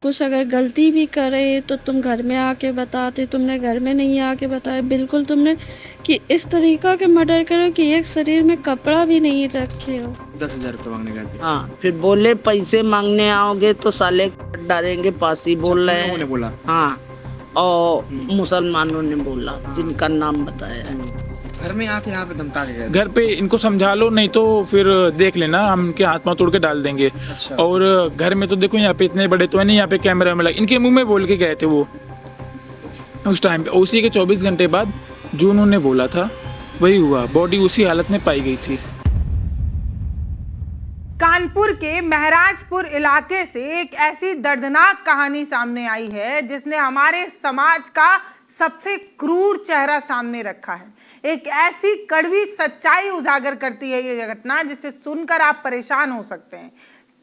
कुछ अगर गलती भी करे तो तुम घर में आके बताते, तुमने घर में नहीं आके बताया। बिल्कुल तुमने कि इस तरीका के मर्डर करो कि एक शरीर में कपड़ा भी नहीं रखे हो। 10,000 रुपये मांगने गए थे। हाँ, फिर बोले पैसे मांगने आओगे तो साले काट डालेंगे, फांसी बोल रहे लोगों ने हैं। बोला। हाँ, और मुसलमानों ने बोला, जिनका नाम बताया है। घर में आके यहाँ पे धमका के गए थे। घर पे इनको समझा लो, नहीं तो फिर देख लेना, हम इनके हाथ पांव तोड़ के डाल देंगे। अच्छा। और घर में तो देखो यहाँ पे इतने बड़े तो है नहीं, यहाँ पे कैमरा में लगा, इनके मुंह में बोल के गए थे वो उस टाइम पे। उसी के 24 घंटे बाद जो उन्होंने बोला था वही हुआ, बॉडी उसी हालत में पाई गई थी। कानपुर के महराजपुर इलाके से एक ऐसी दर्दनाक कहानी सामने आई है जिसने हमारे समाज का सबसे क्रूर चेहरा सामने रखा है। एक ऐसी कड़वी सच्चाई उजागर करती है ये घटना जिसे सुनकर आप परेशान हो सकते हैं।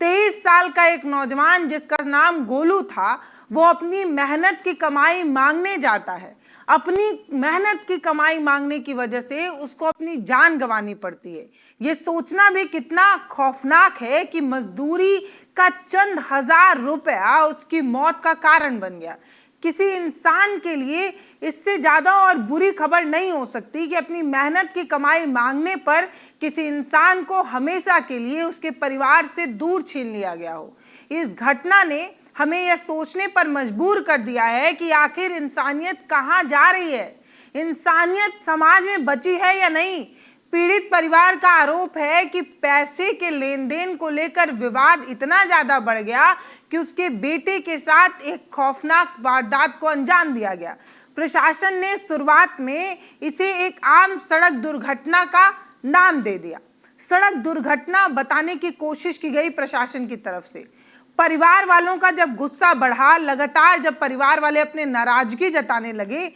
23 साल का एक नौजवान जिसका नाम गोलू था, वो अपनी मेहनत की कमाई मांगने जाता है। अपनी मेहनत की कमाई मांगने की वजह से उसको अपनी जान गंवानी पड़ती है। ये सोचना भी कितना खौफनाक है कि मजदूरी का चंद हजार रुपया उसकी मौत का कारण बन गया। किसी इंसान के लिए इससे ज्यादा और बुरी खबर नहीं हो सकती कि अपनी मेहनत की कमाई मांगने पर किसी इंसान को हमेशा के लिए उसके परिवार से दूर छीन लिया गया हो। इस घटना ने हमें यह सोचने पर मजबूर कर दिया है कि आखिर इंसानियत कहाँ जा रही है, इंसानियत समाज में बची है या नहीं। पीड़ित परिवार का आरोप है कि पैसे के लेन देन को लेकर विवाद इतना ज्यादा बढ़ गया कि उसके बेटे के साथ एक खौफनाक वारदात को अंजाम दिया गया। प्रशासन ने शुरुआत में इसे एक आम सड़क दुर्घटना का नाम दे दिया। सड़क दुर्घटना बताने की कोशिश की गई प्रशासन की तरफ से। परिवार वालों का जब गुस्सा बढ़ा, लगातार जब परिवार वाले अपने नाराजगी जताने लगे,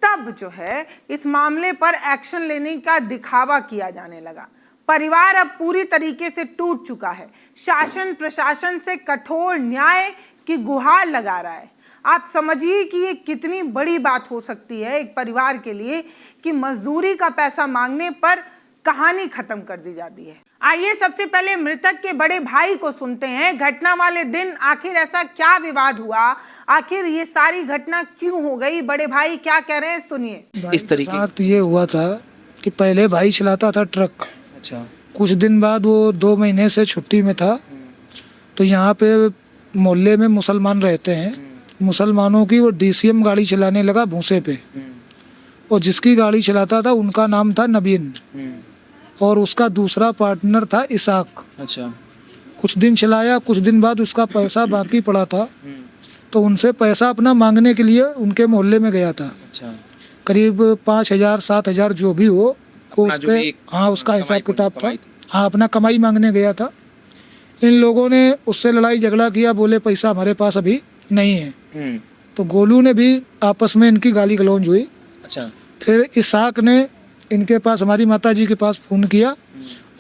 तब जो है इस मामले पर एक्शन लेने का दिखावा किया जाने लगा। परिवार अब पूरी तरीके से टूट चुका है। शासन प्रशासन से कठोर न्याय की गुहार लगा रहा है। आप समझिए कि ये कितनी बड़ी बात हो सकती है एक परिवार के लिए कि मजदूरी का पैसा मांगने पर कहानी खत्म कर दी जाती है। आइए सबसे पहले मृतक के बड़े भाई को सुनते हैं। घटना वाले दिन आखिर ऐसा क्या विवाद हुआ, आखिर ये सारी घटना क्यों हो गई, बड़े भाई क्या कह रहे हैं सुनिए। इस तरीके साथ ये हुआ था कि पहले भाई चलाता था ट्रक। अच्छा। कुछ दिन बाद वो 2 महीने से छुट्टी में था, तो यहाँ पे मोहल्ले में मुसलमान रहते हैं। मुसलमानों की वो DCM गाड़ी चलाने लगा भूसे पे, और जिसकी गाड़ी चलाता था उनका नाम था नबीन, और उसका दूसरा पार्टनर था इसाक। अच्छा। कुछ दिन चलाया, कुछ दिन बाद उसका पैसा बाकी पड़ा था, तो उनसे पैसा अपना मांगने के लिए उनके मोहल्ले में गया था। अच्छा। करीब 5,000 7,000 जो भी हो वो उसके, हाँ उसका हिसाब किताब था। हाँ, अपना कमाई मांगने गया था। इन लोगों ने उससे लड़ाई झगड़ा किया, बोले पैसा हमारे पास अभी नहीं है। तो गोलू ने भी आपस में इनकी गाली गलौज हुई। अच्छा। फिर इसाक ने इनके पास, हमारी माता जी के पास फ़ोन किया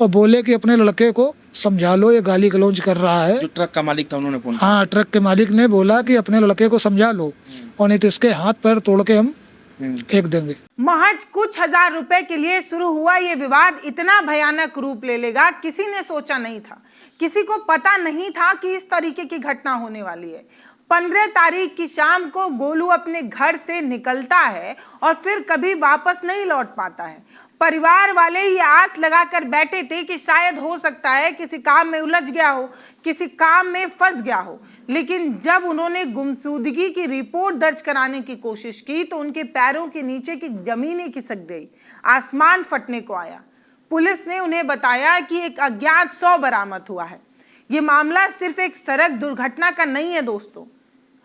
और बोले कि अपने लड़के को समझा लो, ये गाली गलौज कर रहा है। जो ट्रक का मालिक था उन्होंने फोन। हाँ, ट्रक के मालिक ने बोला कि अपने लड़के को समझा लो, और नहीं तो इसके हाथ पैर तोड़ के हम फेंक देंगे। महज कुछ हजार रुपए के लिए शुरू हुआ ये विवाद इतना भयानक रूप ले लेगा, किसी ने सोचा नहीं था। किसी को पता नहीं था कि इस तरीके की घटना होने वाली है। 15 तारीख की शाम को गोलू अपने घर से निकलता है और फिर कभी वापस नहीं लौट पाता है। परिवार वाले ये आस लगाकर बैठे थे कि शायद हो सकता है किसी काम में उलझ गया हो, किसी काम में फंस गया हो। लेकिन जब उन्होंने गुमशुदगी की रिपोर्ट दर्ज कराने की कोशिश की तो उनके पैरों के नीचे की जमीनें खिसक गई, आसमान फटने को आया। पुलिस ने उन्हें बताया कि एक अज्ञात शव बरामद हुआ है। ये मामला सिर्फ एक सड़क दुर्घटना का नहीं है दोस्तों,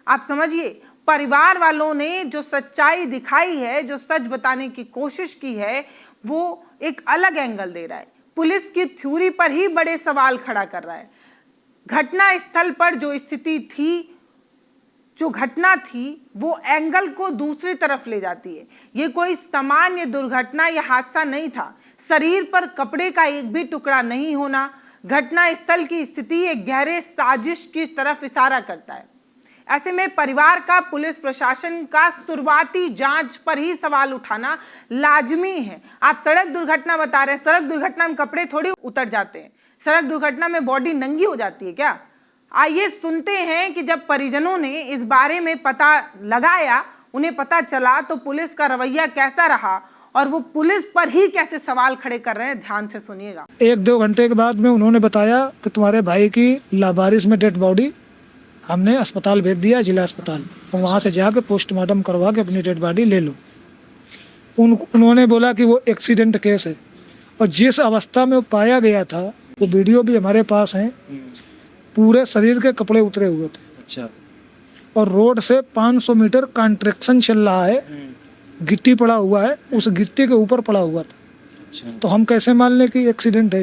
आप समझिए। परिवार वालों ने जो सच्चाई दिखाई है, जो सच बताने की कोशिश की है, वो एक अलग एंगल दे रहा है। पुलिस की थ्योरी पर ही बड़े सवाल खड़ा कर रहा है। घटना स्थल पर जो स्थिति थी, जो घटना थी, वो एंगल को दूसरी तरफ ले जाती है। ये कोई सामान्य दुर्घटना या हादसा नहीं था। शरीर पर कपड़े का एक भी टुकड़ा नहीं होना घटना स्थल की स्थिति एक गहरे साजिश की तरफ इशारा करता है। ऐसे में परिवार का पुलिस प्रशासन का शुरुआती जांच पर ही सवाल उठाना लाजमी है। आप सड़क दुर्घटना बता रहे हैं, सड़क दुर्घटना में कपड़े थोड़ी उतर जाते हैं, सड़क दुर्घटना में बॉडी नंगी हो जाती है क्या? आइए सुनते हैं कि जब परिजनों ने इस बारे में पता लगाया, उन्हें पता चला, तो पुलिस का रवैया कैसा रहा और वो पुलिस पर ही कैसे सवाल खड़े कर रहे हैं। ध्यान से सुनिएगा। 1-2 घंटे के बाद में उन्होंने बताया कि तुम्हारे भाई की लावारिस में डेड बॉडी हमने अस्पताल भेज दिया, जिला अस्पताल, और वहाँ से जाके पोस्टमार्टम करवा के अपनी डेड बॉडी ले लो। उन्होंने बोला कि वो एक्सीडेंट केस है, और जिस अवस्था में वो पाया गया था वो वीडियो भी हमारे पास है। पूरे शरीर के कपड़े उतरे हुए थे। अच्छा। और रोड से 500 मीटर कंस्ट्रक्शन चल रहा है, गिट्टी पड़ा हुआ है, उस गिट्टी के ऊपर पड़ा हुआ था। अच्छा। तो हम कैसे मान लें कि एक्सीडेंट है?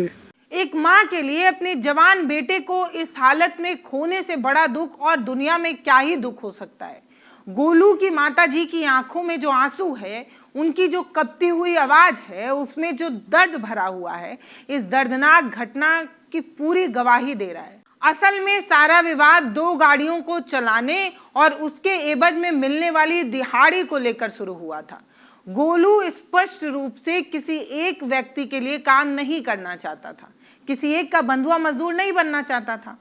एक माँ के लिए अपने जवान बेटे को इस हालत में खोने से बड़ा दुख और दुनिया में क्या ही दुख हो सकता है। गोलू की माताजी की आंखों में जो आंसू है, उनकी जो कपती हुई आवाज है, उसमें जो दर्द भरा हुआ है, इस दर्दनाक घटना की पूरी गवाही दे रहा है। असल में सारा विवाद 2 गाड़ियों को चलाने और उसके एवज में मिलने वाली दिहाड़ी को लेकर शुरू हुआ था। गोलू स्पष्ट रूप से किसी एक व्यक्ति के लिए काम नहीं करना चाहता था, किसी एक का बंधुआ मजदूर नहीं बनना चाहता था।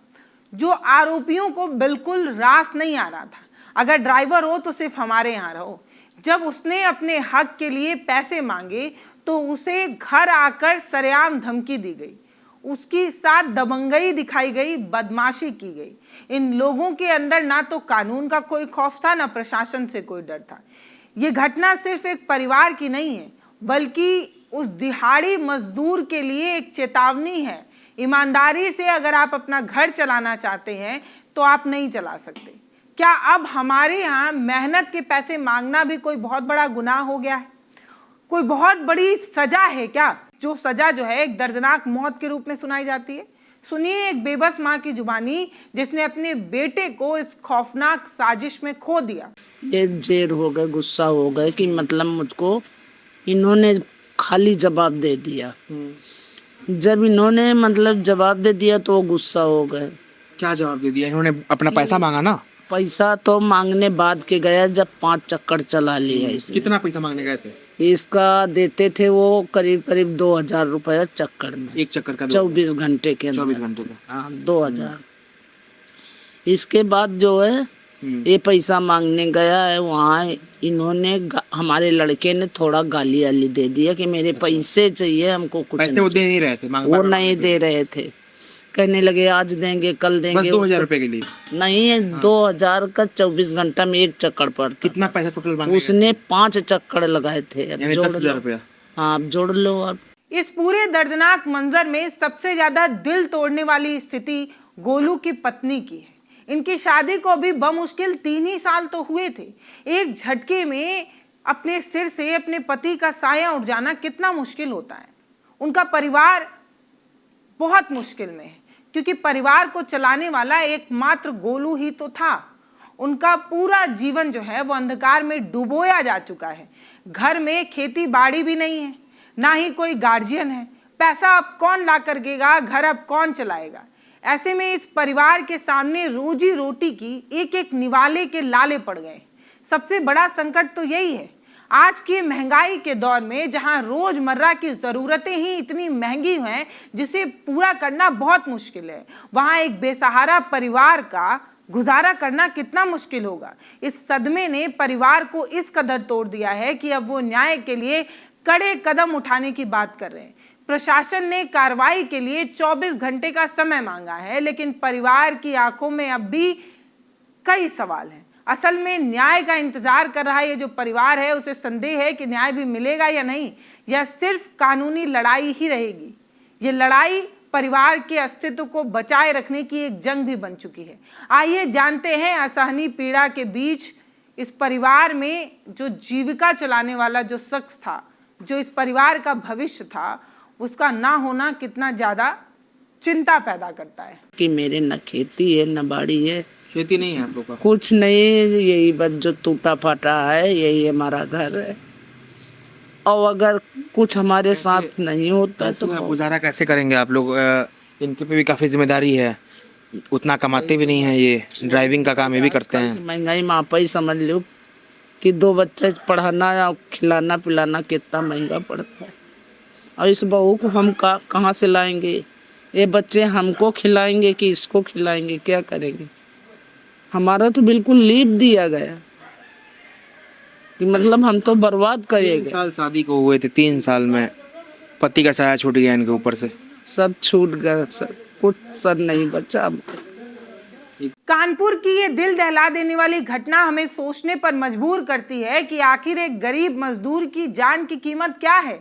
जो आरोपियों को बिल्कुल रास नहीं आ रहा था, अगर ड्राइवर हो तो सिर्फ हमारे यहाँ रहो। जब उसने अपने हक के लिए पैसे मांगे तो उसे घर आकर सरेआम धमकी दी गई, उसकी साथ दबंगई दिखाई गई, बदमाशी की गई। इन लोगों के अंदर ना तो कानून का कोई खौफ था, ना प्रशासन से कोई डर था। ये घटना सिर्फ एक परिवार की नहीं है, बल्कि उस दिहाड़ी मजदूर के लिए एक चेतावनी है। ईमानदारी से अगर आप अपना घर चलाना चाहते हैं तो आप नहीं चला सकते। क्या अब हमारे यहाँ मेहनत के पैसे मांगना भी कोई बहुत बड़ा गुनाह हो गया है? कोई बहुत बड़ी सजा है क्या? जो सजा जो है एक दर्दनाक मौत के रूप में सुनाई जाती है। सुनिए एक बेबस माँ की जुबानी, जिसने अपने बेटे को इस खौफनाक साजिश में खो दिया। ये जेर हो गए, गुस्सा हो गए कि मतलब मुझको इन्होंने खाली जवाब दे दिया। जब इन्होंने मतलब जवाब दे दिया तो वो गुस्सा हो गए। क्या जवाब दे दिया इन्होंने? अपना पैसा मांगा ना? पैसा तो मांगने बाद के गया जब 5 चक्कर चला लिया इसने। कितना पैसा मांगने गए थे? इसका देते थे वो करीब 2000 रुपया चक्कर में, एक चक्कर का 24 घंटे के अंदर। 24 घंटे का। हाँ 2000। इसके बाद जो है ये पैसा मांगने गया है, वहाँ इन्होंने हमारे लड़के ने थोड़ा गाली वाली दे दिया कि मेरे पैसे चाहिए, हमको कुछ पैसे वो दे नहीं रहे थे, वो नहीं दे रहे थे। कहने लगे आज देंगे, कल देंगे। बस 2000 रुपए के लिए? नहीं, 2000 का 24 घंटा में एक चक्कर पड़ता। कितना पैसा टोटल मांगा? उसने 5 चक्कर लगाए थे। यानी 10,000 रुपया। हाँ अब जोड़ लो। अब इस पूरे दर्दनाक मंजर में सबसे ज्यादा दिल तोड़ने वाली स्थिति गोलू की पत्नी की है। इनकी शादी को अभी बमुश्किल 3 ही साल तो हुए थे। एक झटके में अपने सिर से अपने पति का साया उठ जाना कितना मुश्किल होता है। उनका परिवार बहुत मुश्किल में है, क्योंकि परिवार को चलाने वाला एकमात्र गोलू ही तो था। उनका पूरा जीवन जो है वो अंधकार में डुबोया जा चुका है। घर में खेती बाड़ी भी नहीं है, ना ही कोई गार्जियन है। पैसा अब कौन ला कर देगा, घर अब कौन चलाएगा? ऐसे में इस परिवार के सामने रोजी रोटी की एक एक निवाले के लाले पड़ गए। सबसे बड़ा संकट तो यही है, आज की महंगाई के दौर में जहां रोजमर्रा की ज़रूरतें ही इतनी महंगी हैं जिसे पूरा करना बहुत मुश्किल है, वहां एक बेसहारा परिवार का गुजारा करना कितना मुश्किल होगा। इस सदमे ने परिवार को इस कदर तोड़ दिया है कि अब वो न्याय के लिए कड़े कदम उठाने की बात कर रहे हैं। प्रशासन ने कार्रवाई के लिए 24 घंटे का समय मांगा है, लेकिन परिवार की आंखों में अब भी कई सवाल हैं। असल में न्याय का इंतजार कर रहा है ये जो परिवार है, उसे संदेह है कि न्याय भी मिलेगा या नहीं, या सिर्फ कानूनी लड़ाई ही रहेगी। ये लड़ाई परिवार के अस्तित्व को बचाए रखने की एक जंग भी बन चुकी है। आइए जानते हैं असहनीय पीड़ा के बीच इस परिवार में जो जीविका चलाने वाला जो शख्स था, जो इस परिवार का भविष्य था, उसका ना होना कितना ज्यादा चिंता पैदा करता है। कि मेरे न खेती है न बाड़ी है, खेती नहीं है आप लोग का? कुछ नहीं, यही बस जो टूटा फाटा है यही हमारा घर है। और अगर कुछ हमारे साथ नहीं होता तो गुजारा कैसे करेंगे आप लोग? इनके पे भी काफी जिम्मेदारी है, उतना कमाते भी नहीं है, ये ड्राइविंग का काम ये भी करते हैं। महंगाई में आप ही समझ लो कि 2 बच्चे पढ़ाना या खिलाना पिलाना कितना महंगा पड़ता है। और इस बहू को हम कहाँ से लाएंगे? ये बच्चे हमको खिलाएंगे कि इसको खिलाएंगे, क्या करेंगे? हमारा तो बिल्कुल लीव दिया गया कि मतलब हम तो बर्बाद 3 करेंगे। साल शादी को हुए थे, 3 साल में पति का साया छूट गया इनके ऊपर से। सब छूट गया सर, कुछ सर नहीं बचा अब। कानपुर की ये दिल दहला देने वाली घटना हमें सोचने पर मजबूर करती है कि आखिर एक गरीब मजदूर की जान की कीमत क्या है।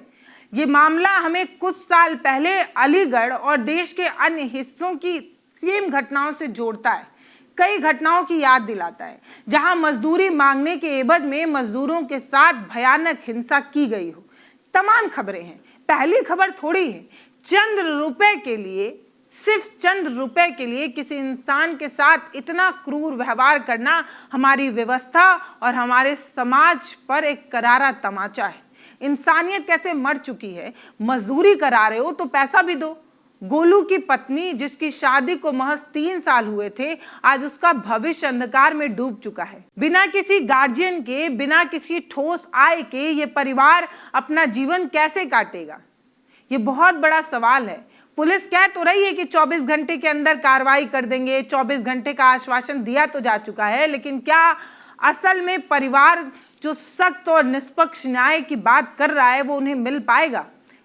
ये मामला हमें कुछ साल पहले अलीगढ़ और देश के अन्य हिस्सों की सेम घटनाओं से जोड़ता है। कई घटनाओं की याद दिलाता है जहां मजदूरी मांगने के एवज में मजदूरों के साथ भयानक हिंसा की गई हो। तमाम खबरें हैं, पहली खबर थोड़ी है। चंद रुपए के लिए, सिर्फ चंद रुपए के लिए किसी इंसान के साथ इतना क्रूर व्यवहार करना हमारी व्यवस्था और हमारे समाज पर एक करारा तमाचा है। इंसानियत कैसे मर चुकी है। मजदूरी करा रहे हो तो पैसा भी दो। गोलू की पत्नी, जिसकी शादी को महज 3 साल हुए थे, आज उसका भविष्य अंधकार में डूब चुका है। बिना किसी गार्जियन के, बिना किसी ठोस आय के ये परिवार अपना जीवन कैसे काटेगा? ये बहुत बड़ा सवाल है। पुलिस कह तो रही है कि 24 घंटे के अंदर कार्रवाई कर देंगे, 24 घंटे का आश्वासन दिया तो जा चुका है, लेकिन क्या असल में परिवार जो सख्त और निष्पक्ष न्याय की बात कर रहा है वो उन्हें मिल पाएगा?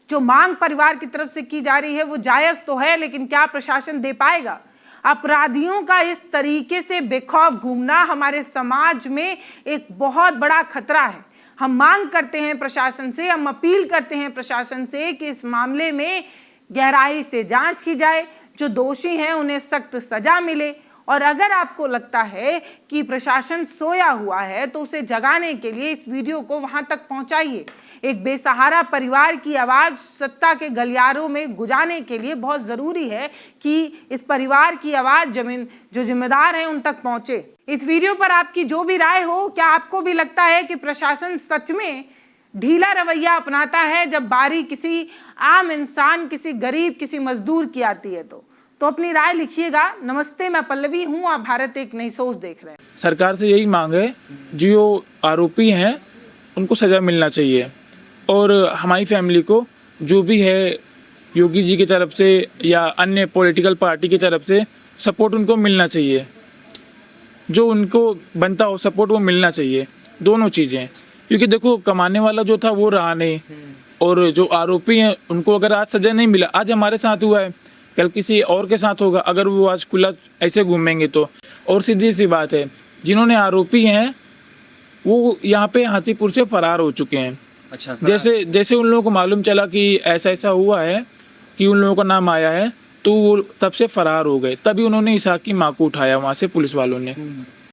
जो मांग परिवार की तरफ से की जा रही है वो जायज तो है, लेकिन क्या प्रशासन दे पाएगा? अपराधियों का इस तरीके से बेखौफ घूमना हमारे समाज में एक बहुत बड़ा खतरा है। हम मांग करते हैं प्रशासन से, हम अपील करते हैं प्रशासन से कि इस मामले में गहराई से जांच की जाए, जो दोषी हैं उन्हें सख्त सजा मिले। और अगर आपको लगता है कि प्रशासन सोया हुआ है तो उसे जगाने के लिए इस वीडियो को वहां तक पहुंचाइए। एक बेसहारा परिवार की आवाज सत्ता के गलियारों में गुजारने के लिए बहुत जरूरी है कि इस परिवार की आवाज जो जिम्मेदार हैं उन तक पहुंचे। इस वीडियो पर आपकी जो भी राय हो, क्या आपको भी लगता है कि प्रशासन सच में ढीला रवैया अपनाता है जब बारी किसी आम इंसान, किसी गरीब, किसी मजदूर की आती है? तो अपनी राय लिखिएगा। नमस्ते, मैं पल्लवी हूँ, आप भारत एक नई सोच देख रहे हैं। सरकार से यही मांग है, जो आरोपी हैं उनको सज़ा मिलना चाहिए, और हमारी फैमिली को जो भी है योगी जी की तरफ से या अन्य पॉलिटिकल पार्टी की तरफ से सपोर्ट उनको मिलना चाहिए। जो उनको बनता हो सपोर्ट वो मिलना चाहिए, दोनों चीज़ें। क्योंकि देखो, कमाने वाला जो था वो रहा नहीं, और जो आरोपी हैं उनको अगर आज सज़ा नहीं मिला, आज हमारे साथ हुआ है, कल किसी और के साथ होगा। अगर वो आज खुला ऐसे घूमेंगे तो, और सीधी सी बात है, जिन्होंने आरोपी हैं वो यहाँ पे हाथीपुर से फरार हो चुके हैं। अच्छा, जैसे उन लोगों को मालूम चला कि ऐसा ऐसा हुआ है, कि उन लोगों का नाम आया है, तो वो तब से फरार हो गए। तभी उन्होंने इसहाक की माँ को उठाया वहाँ से पुलिस वालों ने।